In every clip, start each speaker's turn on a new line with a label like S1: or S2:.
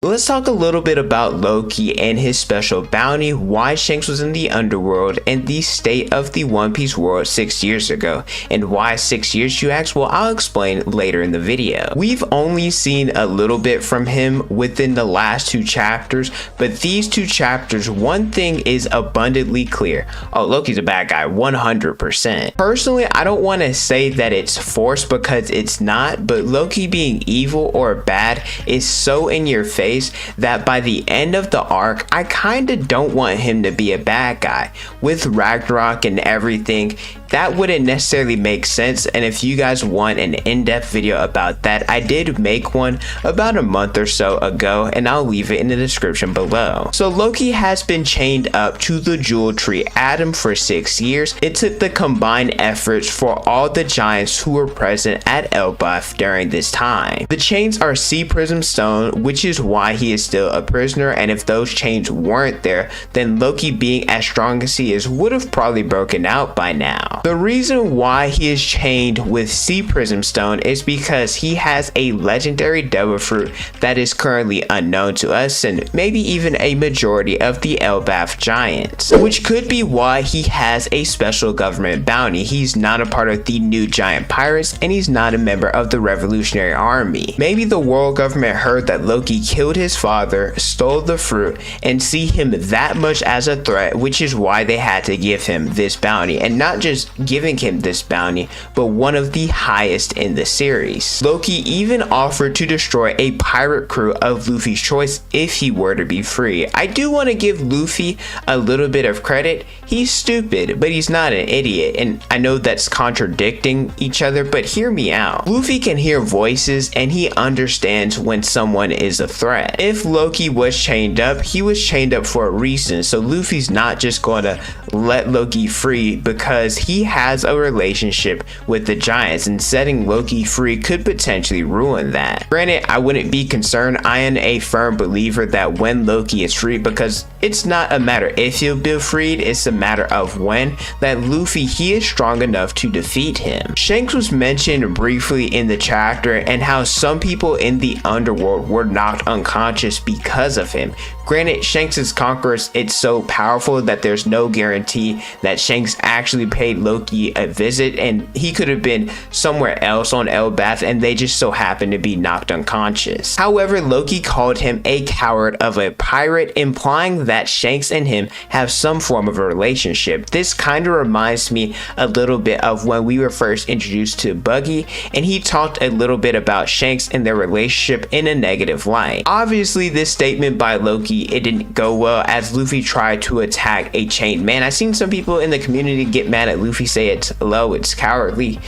S1: Let's talk a little bit about Loki and his special bounty, why Shanks was in the underworld, and the state of the One Piece world 6 years ago. And why 6 years, you ask? Well, I'll explain later in the video. We've only seen a little bit from him within the last 2 chapters, but these 2 chapters, one thing is abundantly clear. Oh, Loki's a bad guy, 100%. Personally, I don't want to say that it's forced because it's not, but Loki being evil or bad is so in your face that by the end of the arc, I kinda don't want him to be a bad guy. With Ragnarok and everything, that wouldn't necessarily make sense, and if you guys want an in-depth video about that, I did make one about a month or so ago, and I'll leave it in the description below. So Loki has been chained up to the Jewel Tree Atom for 6 years. It took the combined efforts for all the giants who were present at Elbaf during this time. The chains are Sea Prism Stone, which is why he is still a prisoner, and if those chains weren't there, then Loki, being as strong as he is, would have probably broken out by now. The reason why he is chained with Sea Prism Stone is because he has a legendary devil fruit that is currently unknown to us and maybe even a majority of the Elbaf giants, which could be why he has a special government bounty. He's not a part of the new giant pirates, and he's not a member of the Revolutionary Army. Maybe the world government heard that Loki killed his father, stole the fruit, and see him that much as a threat, which is why they had to give him this bounty, and not just giving him this bounty, but one of the highest in the series. Loki even offered to destroy a pirate crew of Luffy's choice if he were to be free. I do want to give Luffy a little bit of credit. He's stupid, but he's not an idiot, and I know that's contradicting each other, but hear me out. Luffy can hear voices, and he understands when someone is a threat. If Loki was chained up, he was chained up for a reason, so Luffy's not just going to let Loki free because he has a relationship with the giants, and setting Loki free could potentially ruin that. Granted, I wouldn't be concerned. I am a firm believer that when Loki is free, because it's not a matter if he'll be freed, it's a matter of when, that Luffy, he is strong enough to defeat him. Shanks was mentioned briefly in the chapter, and how some people in the underworld were knocked unconscious because of him. Granted, Shanks' conquerors, it's so powerful that there's no guarantee that Shanks actually paid Loki a visit, and he could have been somewhere else on Elbaf and they just so happened to be knocked unconscious. However, Loki called him a coward of a pirate, implying that Shanks and him have some form of a relationship. This kind of reminds me a little bit of when we were first introduced to Buggy, and he talked a little bit about Shanks and their relationship in a negative light. Obviously, this statement by Loki, it didn't go well, as Luffy tried to attack a chained man. I've seen some people in the community get mad at Luffy, say it's low, it's cowardly.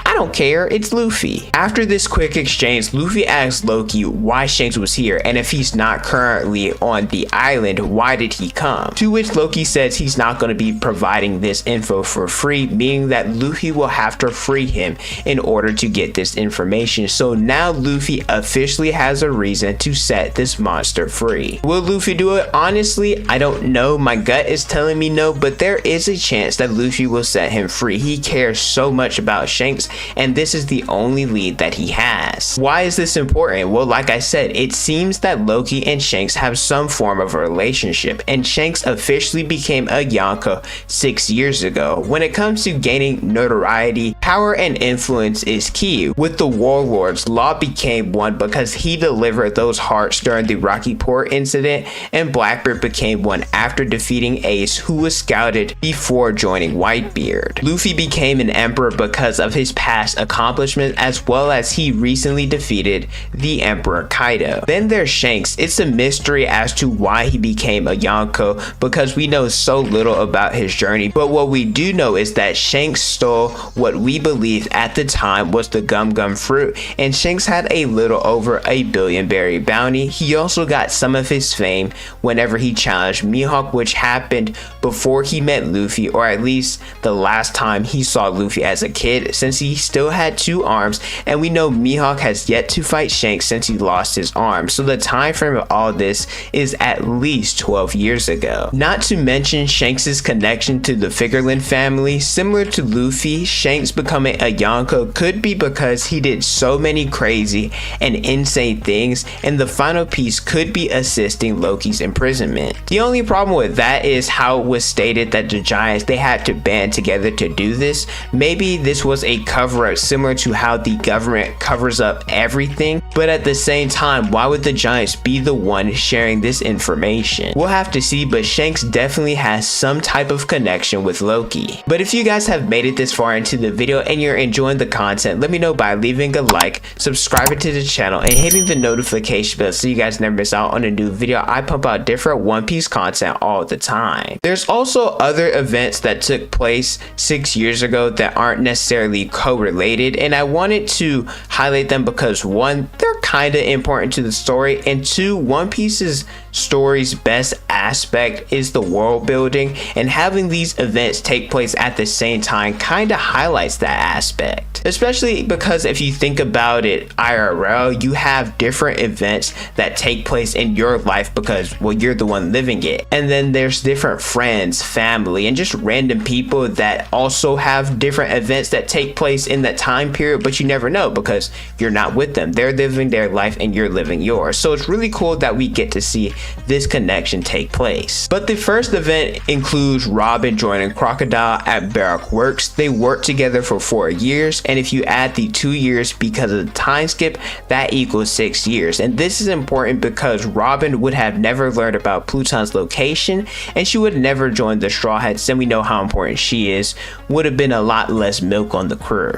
S1: I don't care, it's Luffy. After this quick exchange, Luffy asks Loki why Shanks was here, and if he's not currently on the island, why did he come? To which Loki says he's not going to be providing this info for free, meaning that Luffy will have to free him in order to get this information. So now Luffy officially has a reason to set this monster free. Will Luffy do it? Honestly, I don't know. My gut is telling me no, but there is a chance that Luffy will set him free. He cares so much about Shanks, and this is the only lead that he has. Why is this important? Well, like I said, it seems that Loki and Shanks have some form of a relationship, and Shanks officially became a Yonko 6 years ago. When it comes to gaining notoriety, power and influence is key. With the warlords, Law became one because he delivered those hearts during the Rocky Port incident, and Blackbeard became one after defeating Ace, who was scouted before joining Whitebeard. Luffy became an emperor because of his past accomplishments, as well as he recently defeated the Emperor Kaido. Then there's Shanks. It's a mystery as to why he became a Yonko, because we know so little about his journey, but what we do know is that Shanks stole what we believe at the time was the Gum Gum fruit, and Shanks had a little over a billion berry bounty. He also got some of his fame whenever he challenged Mihawk, which happened before he met Luffy, or at least the last time he saw Luffy as a kid, since he still had 2 arms, and we know Mihawk has yet to fight Shanks since he lost his arm, so the time frame of all this is at least 12 years ago. Not to mention Shanks' connection to the Figureland family. Similar to Luffy, Shanks becoming a Yonko could be because he did so many crazy and insane things, and the final piece could be assisting Loki's imprisonment. The only problem with that is how it was stated that the giants, they had to band together to do this. Maybe this was a cover-up similar to how the government covers up everything, but at the same time, why would the giants be the one sharing this information? We'll have to see, but Shanks definitely has some type of connection with Loki. But if you guys have made it this far into the video and you're enjoying the content, let me know by leaving a like, subscribing to the channel, and hitting the notification bell so you guys never miss out on a new video. I pump out different One Piece content all the time. There's also other events that took place 6 years ago that aren't necessarily correlated, and I wanted to highlight them because one, they're kind of important to the story, and two, One Piece's story's best aspect is the world building, and having these events take place at the same time kind of highlights that aspect. Especially because if you think about it IRL, you have different events that take place in your life because, well, you're the one living it, and then there's different friends, family, and just random people that also have different events that take place in that time period, but you never know because you're not with them. They're living their life and you're living yours. So it's really cool that we get to see this connection take place. But the first event includes Robin joining Crocodile at Baroque Works. They worked together for 4 years, and if you add the 2 years because of the time skip, that equals 6 years. And this is important because Robin would have never learned about Pluton's location, and she would never join the Straw Hats, and we know how important she is. Would have been a lot less milk on the crew.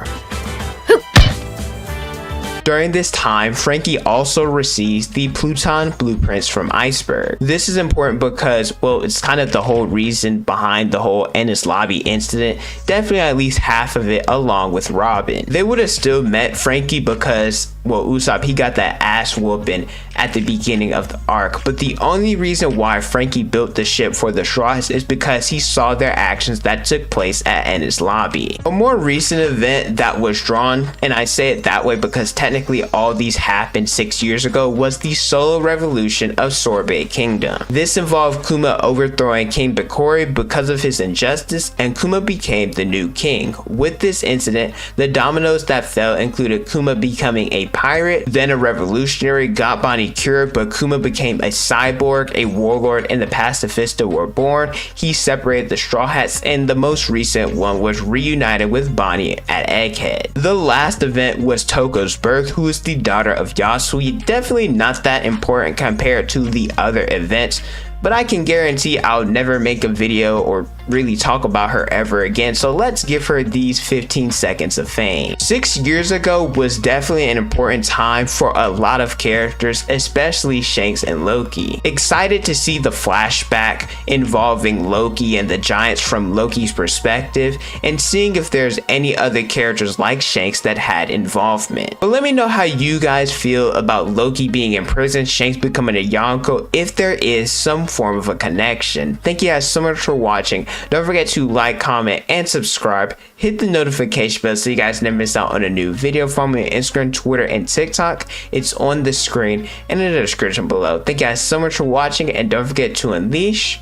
S1: During this time, Frankie also receives the Pluton blueprints from Iceberg. This is important because, well, it's kind of the whole reason behind the whole Ennis Lobby incident, definitely at least half of it along with Robin. They would have still met Frankie because, well, Usopp, he got that ass whooping at the beginning of the arc, but the only reason why Frankie built the ship for the Straw Hats is because he saw their actions that took place at Ennis Lobby. A more recent event that was drawn, and I say it that way because technically all these happened 6 years ago, was the solo revolution of Sorbet Kingdom. This involved Kuma overthrowing King Bakori because of his injustice, and Kuma became the new king. With this incident, the dominoes that fell included Kuma becoming a pirate, then a revolutionary, got Bonnie cured, but Kuma became a cyborg, a warlord, and the pacifista were born. He separated the Straw Hats, and the most recent one was reunited with Bonnie at Egghead. The last event was Toko's birth, who is the daughter of Yasui. Definitely not that important compared to the other events, but I can guarantee I'll never make a video or really talk about her ever again, so let's give her these 15 seconds of fame. 6 years ago was definitely an important time for a lot of characters, especially Shanks and Loki. Excited to see the flashback involving Loki and the giants from Loki's perspective, and seeing if there's any other characters like Shanks that had involvement. But let me know how you guys feel about Loki being in prison, Shanks becoming a Yonko, if there is some form of a connection. Thank you guys so much for watching. Don't forget to like, comment, and subscribe. Hit the notification bell so you guys never miss out on a new video. Follow me on Instagram, Twitter, and TikTok. It's on the screen and in the description below. Thank you guys so much for watching, and don't forget to unleash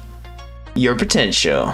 S1: your potential.